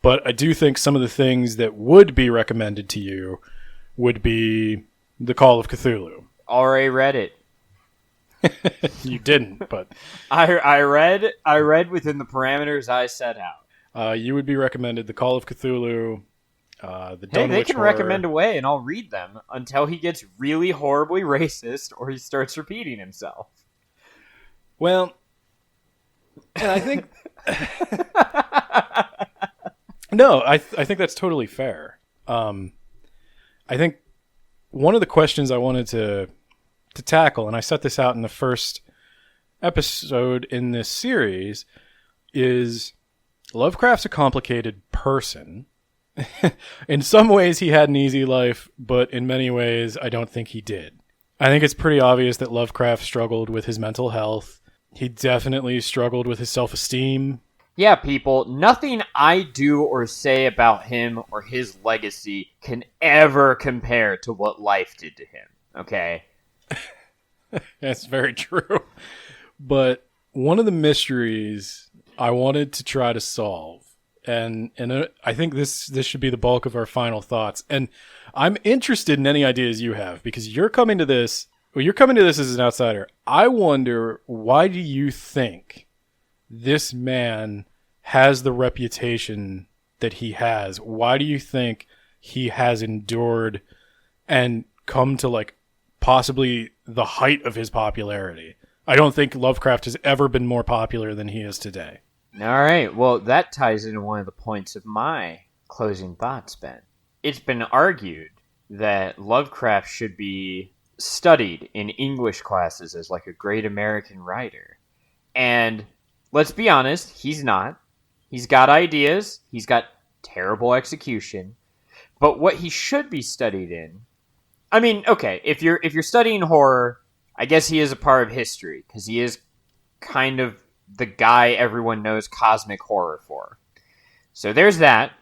[SPEAKER 1] But I do think some of the things that would be recommended to you would be The Call of Cthulhu.
[SPEAKER 2] Already read it.
[SPEAKER 1] You didn't, but...
[SPEAKER 2] I read within the parameters I set out.
[SPEAKER 1] You would be recommended The Call of Cthulhu, the
[SPEAKER 2] Hey,
[SPEAKER 1] Dunwich
[SPEAKER 2] they can
[SPEAKER 1] Horror.
[SPEAKER 2] recommend away, and I'll read them until he gets really horribly racist or he starts repeating himself.
[SPEAKER 1] Well, and I think... No, I think that's totally fair. I think one of the questions I wanted to tackle, and I set this out in the first episode in this series, is Lovecraft's a complicated person. In some ways, he had an easy life, but in many ways, I don't think he did. I think it's pretty obvious that Lovecraft struggled with his mental health. He definitely struggled with his self-esteem.
[SPEAKER 2] Yeah, people, nothing I do or say about him or his legacy can ever compare to what life did to him, okay?
[SPEAKER 1] That's very true. But one of the mysteries I wanted to try to solve and I think this should be the bulk of our final thoughts. And I'm interested in any ideas you have, because you're coming to this as an outsider. I wonder, why do you think this man has the reputation that he has? Why do you think he has endured and come to like possibly the height of his popularity? I don't think Lovecraft has ever been more popular than he is today.
[SPEAKER 2] All right. Well, that ties into one of the points of my closing thoughts, Ben. It's been argued that Lovecraft should be studied in English classes as like a great American writer. And let's be honest, he's not. He's got ideas. He's got terrible execution. But what he should be studied in, I mean, okay, if you're studying horror, I guess he is a part of history, because he is kind of the guy everyone knows cosmic horror for. So there's that.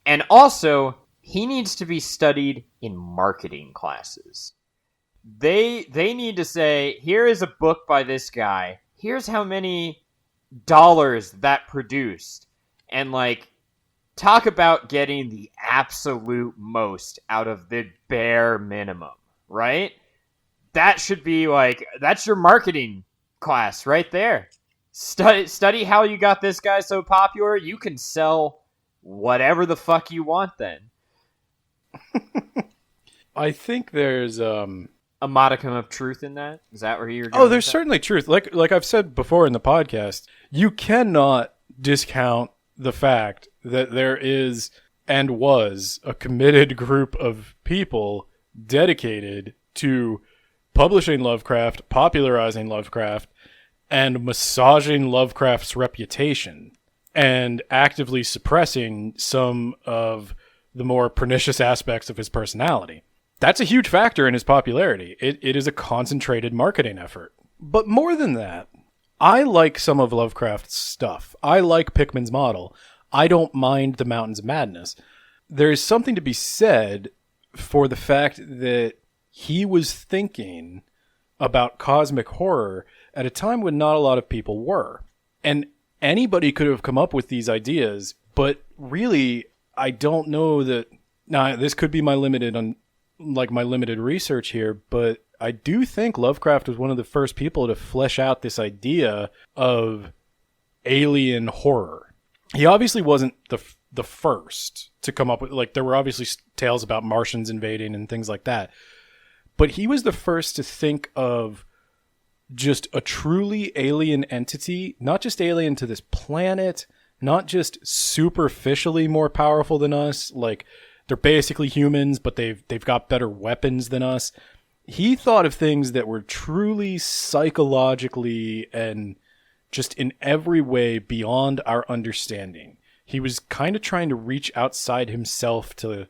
[SPEAKER 2] And also, he needs to be studied in marketing classes. They need to say, here is a book by this guy. Here's how many dollars that produced. And like, talk about getting the absolute most out of the bare minimum, right? That should be like, that's your marketing class right there. Study how you got this guy so popular, you can sell whatever the fuck you want then.
[SPEAKER 1] I think there's
[SPEAKER 2] a modicum of truth in that. Is that where you're going?
[SPEAKER 1] Oh, there's certainly truth. Like I've said before in the podcast, you cannot discount the fact that there is and was a committed group of people dedicated to publishing Lovecraft, popularizing Lovecraft, and massaging Lovecraft's reputation, and actively suppressing some of the more pernicious aspects of his personality. That's a huge factor in his popularity. It is a concentrated marketing effort. But more than that, I like some of Lovecraft's stuff. I like Pickman's model. I don't mind the Mountains of Madness. There's something to be said for the fact that he was thinking about cosmic horror at a time when not a lot of people were. And anybody could have come up with these ideas, but really, I don't know that... Now, this could be my limited research here, but I do think Lovecraft was one of the first people to flesh out this idea of alien horror. He obviously wasn't the first to come up with... Like, there were obviously tales about Martians invading and things like that. But he was the first to think of just a truly alien entity, not just alien to this planet, not just superficially more powerful than us, like they're basically humans, but they've got better weapons than us. He thought of things that were truly psychologically and just in every way beyond our understanding. He was kind of trying to reach outside himself to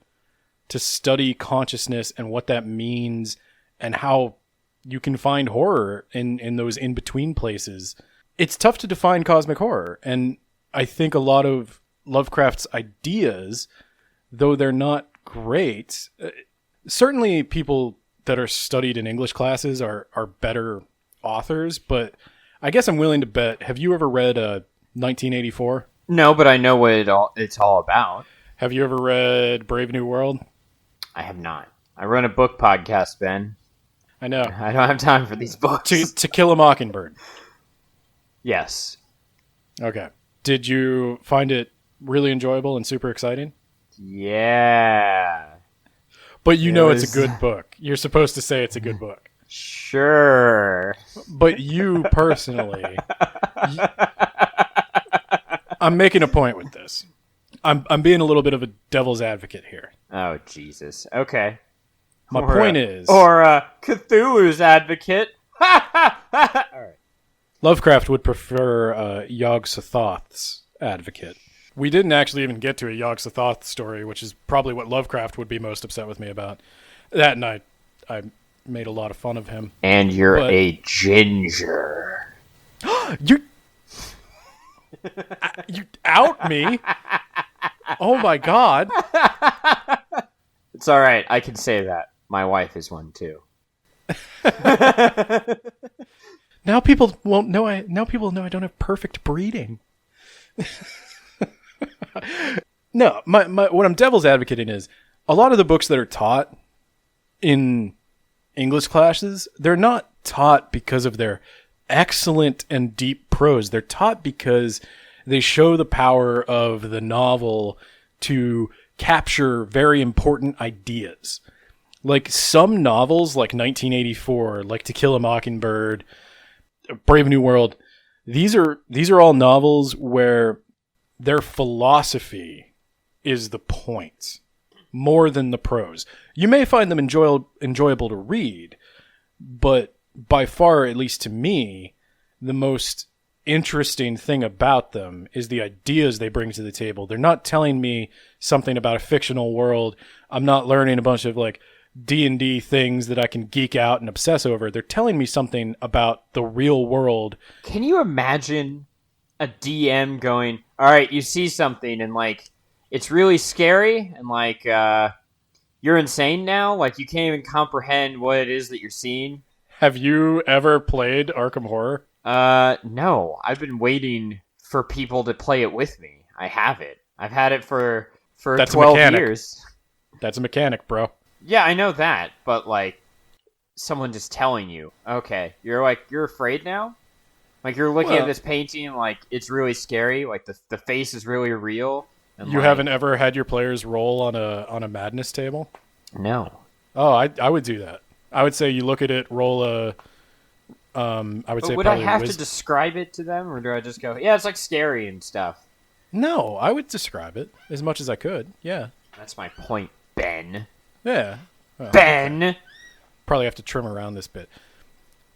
[SPEAKER 1] study consciousness and what that means and how you can find horror in those in-between places. It's tough to define cosmic horror, and I think a lot of Lovecraft's ideas, though they're not great, certainly people that are studied in English classes are better authors, but I guess I'm willing to bet, have you ever read 1984?
[SPEAKER 2] No, but I know what it's all about.
[SPEAKER 1] Have you ever read Brave New World?
[SPEAKER 2] I have not. I run a book podcast, Ben.
[SPEAKER 1] I know.
[SPEAKER 2] I don't have time for these books.
[SPEAKER 1] To Kill a Mockingbird.
[SPEAKER 2] Yes.
[SPEAKER 1] Okay. Did you find it really enjoyable and super exciting?
[SPEAKER 2] Yeah.
[SPEAKER 1] But you know it's a good book. You're supposed to say it's a good book.
[SPEAKER 2] Sure.
[SPEAKER 1] But you personally... I'm making a point with this. I'm being a little bit of a devil's advocate here.
[SPEAKER 2] Oh, Jesus. Okay.
[SPEAKER 1] My point is...
[SPEAKER 2] Or Cthulhu's advocate. All right.
[SPEAKER 1] Lovecraft would prefer Yog-Sothoth's advocate. We didn't actually even get to a Yog-Sothoth story, which is probably what Lovecraft would be most upset with me about. That night, I made a lot of fun of him.
[SPEAKER 2] And you're a ginger.
[SPEAKER 1] You out me? Oh my God.
[SPEAKER 2] It's all right. I can say that. My wife is one too.
[SPEAKER 1] Now people won't know. Now people know I don't have perfect breeding. No, my what I'm devil's advocating is a lot of the books that are taught in English classes, they're not taught because of their excellent and deep prose. They're taught because they show the power of the novel to capture very important ideas. Like some novels, like 1984, like To Kill a Mockingbird, Brave New World, these are all novels where their philosophy is the point more than the prose. You may find them enjoyable to read, but by far, at least to me, the most interesting thing about them is the ideas they bring to the table. They're not telling me something about a fictional world. I'm not learning a bunch of like D&D things that I can geek out and obsess over. They're telling me something about the real world.
[SPEAKER 2] Can you imagine a DM going, all right, you see something and like it's really scary and like you're insane now? Like you can't even comprehend what it is that you're seeing?
[SPEAKER 1] Have you ever played Arkham Horror?
[SPEAKER 2] No. I've been waiting for people to play it with me. I have it. I've had it for
[SPEAKER 1] That's
[SPEAKER 2] 12
[SPEAKER 1] a mechanic.
[SPEAKER 2] years.
[SPEAKER 1] That's a mechanic, bro.
[SPEAKER 2] Yeah, I know that, but like someone just telling you, okay, you're afraid now? Like you're looking at this painting like it's really scary, like the face is really real. And
[SPEAKER 1] You
[SPEAKER 2] like,
[SPEAKER 1] haven't ever had your players roll on a madness table?
[SPEAKER 2] No.
[SPEAKER 1] Oh, I would do that. I would say you look at it, roll a I would say
[SPEAKER 2] Would I
[SPEAKER 1] probably
[SPEAKER 2] have to describe it to them, or do I just go, yeah, it's like scary and stuff?
[SPEAKER 1] No, I would describe it as much as I could. Yeah.
[SPEAKER 2] That's my point, Ben.
[SPEAKER 1] Yeah. Well,
[SPEAKER 2] Ben!
[SPEAKER 1] probably have to trim around this bit.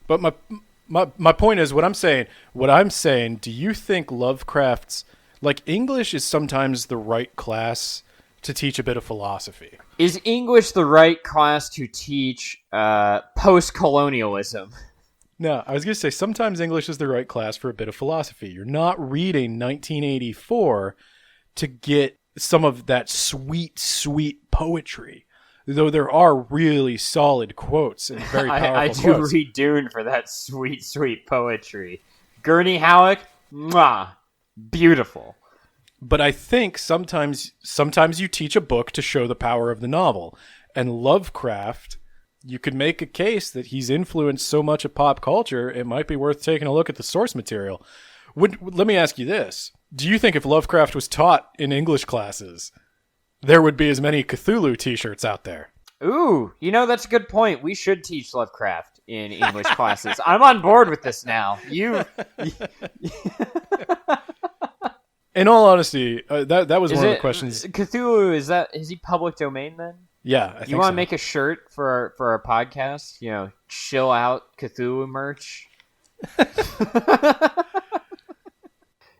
[SPEAKER 1] But my point is what I'm saying, do you think Lovecraft's like English is sometimes the right class to teach a bit of philosophy?
[SPEAKER 2] Is English the right class to teach post-colonialism?
[SPEAKER 1] No, I was going to say sometimes English is the right class for a bit of philosophy. You're not reading 1984 to get some of that sweet, sweet poetry. Though there are really solid quotes and very powerful
[SPEAKER 2] I do
[SPEAKER 1] quotes.
[SPEAKER 2] read Dune for that sweet, sweet poetry. Gurney Halleck, mwah, beautiful.
[SPEAKER 1] But I think sometimes you teach a book to show the power of the novel. And Lovecraft, you could make a case that he's influenced so much of pop culture, it might be worth taking a look at the source material. Let me ask you this. Do you think if Lovecraft was taught in English classes, there would be as many Cthulhu t-shirts out there?
[SPEAKER 2] Ooh, that's a good point. We should teach Lovecraft in English classes. I'm on board with this now.
[SPEAKER 1] In all honesty, that was one of the questions.
[SPEAKER 2] Cthulhu, is he public domain then?
[SPEAKER 1] Yeah, I think
[SPEAKER 2] You want to
[SPEAKER 1] so.
[SPEAKER 2] make a shirt for our podcast? Chill out Cthulhu merch.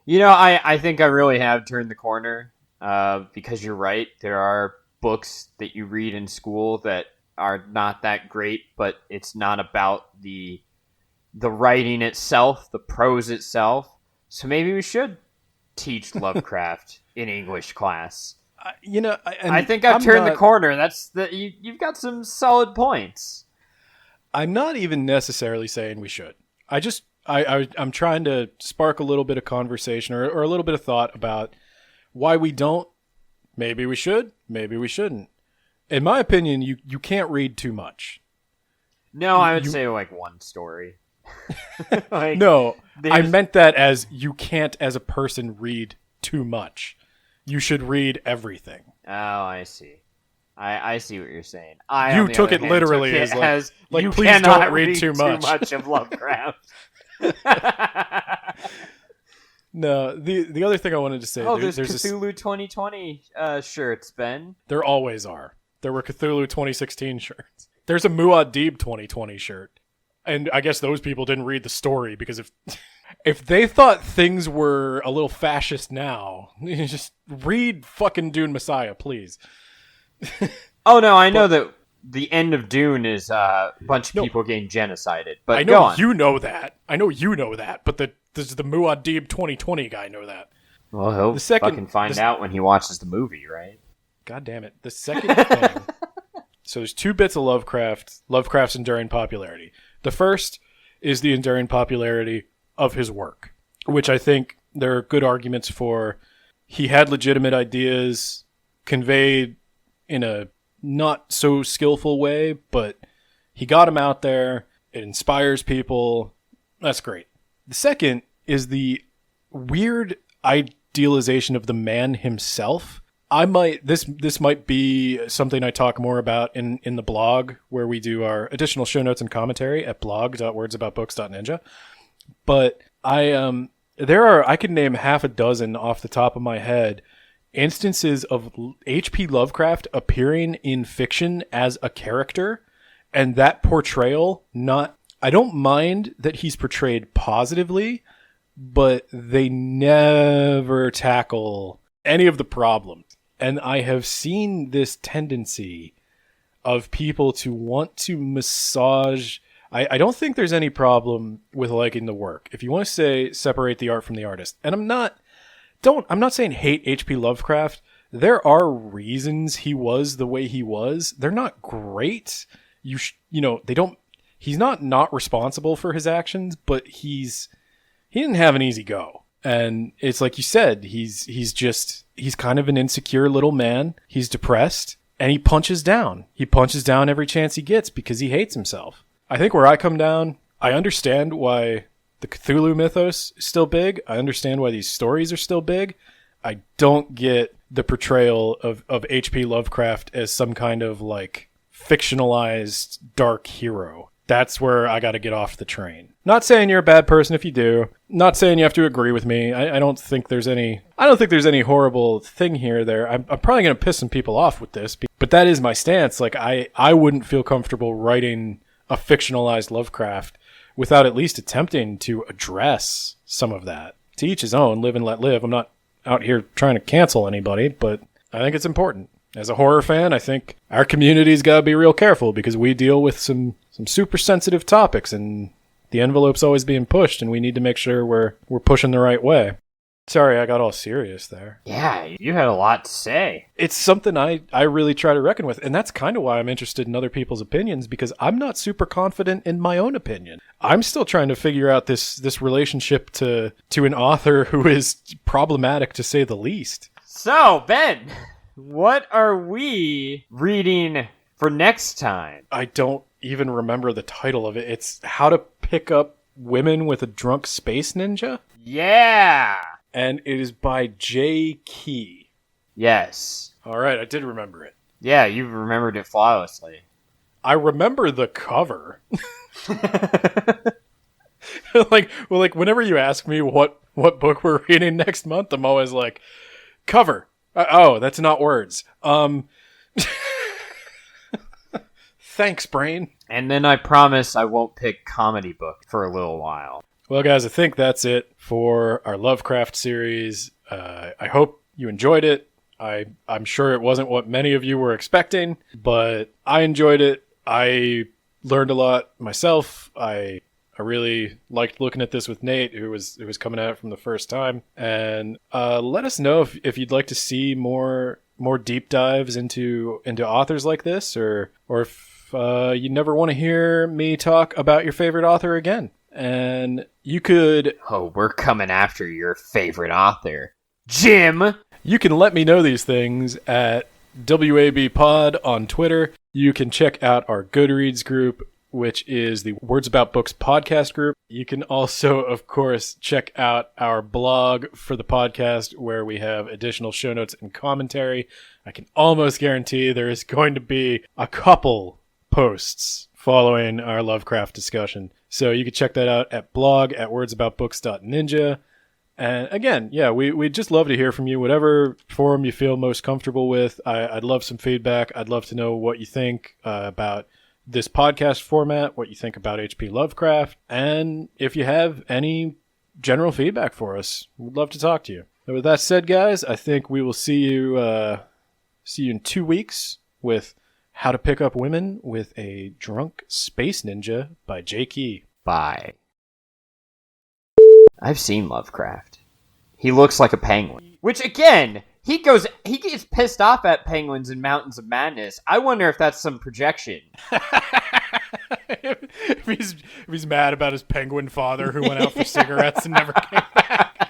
[SPEAKER 2] I think I really have turned the corner. Because you're right, there are books that you read in school that are not that great, but it's not about the writing itself, the prose itself. So maybe we should teach Lovecraft in English class. I think I've turned the corner. You've got some solid points.
[SPEAKER 1] I'm not even necessarily saying we should. I'm trying to spark a little bit of conversation or a little bit of thought about why we don't. Maybe we should. Maybe we shouldn't. In my opinion, you can't read too much.
[SPEAKER 2] No, I would say like one story.
[SPEAKER 1] No, I meant that as you can't, as a person, read too much. You should read everything.
[SPEAKER 2] Oh, I see. I see what you're saying.
[SPEAKER 1] You took it literally as
[SPEAKER 2] you
[SPEAKER 1] please
[SPEAKER 2] cannot
[SPEAKER 1] don't read too much.
[SPEAKER 2] Too much of Lovecraft.
[SPEAKER 1] No, the other thing I wanted to say.
[SPEAKER 2] There's Cthulhu 2020 shirts, Ben.
[SPEAKER 1] There always are. There were Cthulhu 2016 shirts. There's a Muad'Dib 2020 shirt. And I guess those people didn't read the story because if they thought things were a little fascist now, just read fucking Dune Messiah, please.
[SPEAKER 2] Oh no, I know that the end of Dune is a bunch of people getting genocided. But
[SPEAKER 1] I know
[SPEAKER 2] go on.
[SPEAKER 1] you know that. But the Muad'Dib 2020 guy know that.
[SPEAKER 2] Well, he'll fucking find out when he watches the movie, right?
[SPEAKER 1] God damn it. The second thing. So there's two bits of Lovecraft's enduring popularity. The first is the enduring popularity of his work, which I think there are good arguments for he had legitimate ideas conveyed in a not so skillful way, but he got them out there. It inspires people. That's great. The second is the weird idealization of the man himself. This might be something I talk more about in the blog, where we do our additional show notes and commentary at blog.wordsaboutbooks.ninja. But I could name half a dozen off the top of my head instances of H.P. Lovecraft appearing in fiction as a character, and that portrayal I don't mind that he's portrayed positively, but they never tackle any of the problems. And I have seen this tendency of people to want to massage. I don't think there's any problem with liking the work. If you want to say separate the art from the artist, and I'm not saying hate H.P. Lovecraft. There are reasons he was the way he was. They're not great. He's not responsible for his actions, but he didn't have an easy go. And it's like you said, he's kind of an insecure little man. He's depressed, and he punches down. He punches down every chance he gets because he hates himself. I think where I come down, I understand why the Cthulhu mythos is still big. I understand why these stories are still big. I don't get the portrayal of H.P. Lovecraft as some kind of like fictionalized dark hero. That's where I got to get off the train. Not saying you're a bad person if you do. Not saying you have to agree with me. I don't think there's any horrible thing here. I'm probably going to piss some people off with this, but that is my stance. Like I wouldn't feel comfortable writing a fictionalized Lovecraft without at least attempting to address some of that. To each his own, live and let live. I'm not out here trying to cancel anybody, but I think it's important. As a horror fan, I think our community's got to be real careful because we deal with some super sensitive topics, and the envelope's always being pushed, and we need to make sure we're pushing the right way. Sorry, I got all serious there.
[SPEAKER 2] Yeah, you had a lot to say.
[SPEAKER 1] It's something I really try to reckon with, and that's kind of why I'm interested in other people's opinions, because I'm not super confident in my own opinion. I'm still trying to figure out this relationship to an author who is problematic, to say the least.
[SPEAKER 2] So, Ben, what are we reading for next time?
[SPEAKER 1] I don't even remember the title of it. It's How to Pick Up Women with a Drunk Space Ninja?
[SPEAKER 2] Yeah!
[SPEAKER 1] And it is by J. Key.
[SPEAKER 2] Yes.
[SPEAKER 1] All right, I did remember it.
[SPEAKER 2] Yeah, you remembered it flawlessly.
[SPEAKER 1] I remember the cover. like whenever you ask me what book we're reading next month, I'm always like, cover. Oh, that's not words. Thanks, brain.
[SPEAKER 2] And then I promise I won't pick comedy book for a little while.
[SPEAKER 1] Well, guys, I think that's it for our Lovecraft series. I hope you enjoyed it. I'm sure it wasn't what many of you were expecting, but I enjoyed it. I learned a lot myself. I really liked looking at this with Nate, who was coming at it from the first time. And let us know if you'd like to see more deep dives into authors like this, or if you never want to hear me talk about your favorite author again. And you could...
[SPEAKER 2] Oh, we're coming after your favorite author, Jim!
[SPEAKER 1] You can let me know these things at WAB Pod on Twitter. You can check out our Goodreads group, which is the Words About Books podcast group. You can also, of course, check out our blog for the podcast, where we have additional show notes and commentary. I can almost guarantee there is going to be a couple posts following our Lovecraft discussion. So you can check that out at blog@wordsaboutbooks.ninja. And again, yeah, we'd just love to hear from you, whatever forum you feel most comfortable with. I'd love some feedback. I'd love to know what you think about this podcast format, what you think about H.P. Lovecraft, and if you have any general feedback for us, we'd love to talk to you. And with that said, guys, I think we will see you in 2 weeks with How to Pick Up Women with a Drunk Space Ninja by J. Key.
[SPEAKER 2] Bye. I've seen Lovecraft. He looks like a penguin. Which, again, he gets pissed off at penguins in Mountains of Madness. I wonder if that's some projection.
[SPEAKER 1] if he's mad about his penguin father who went out for cigarettes and never came back.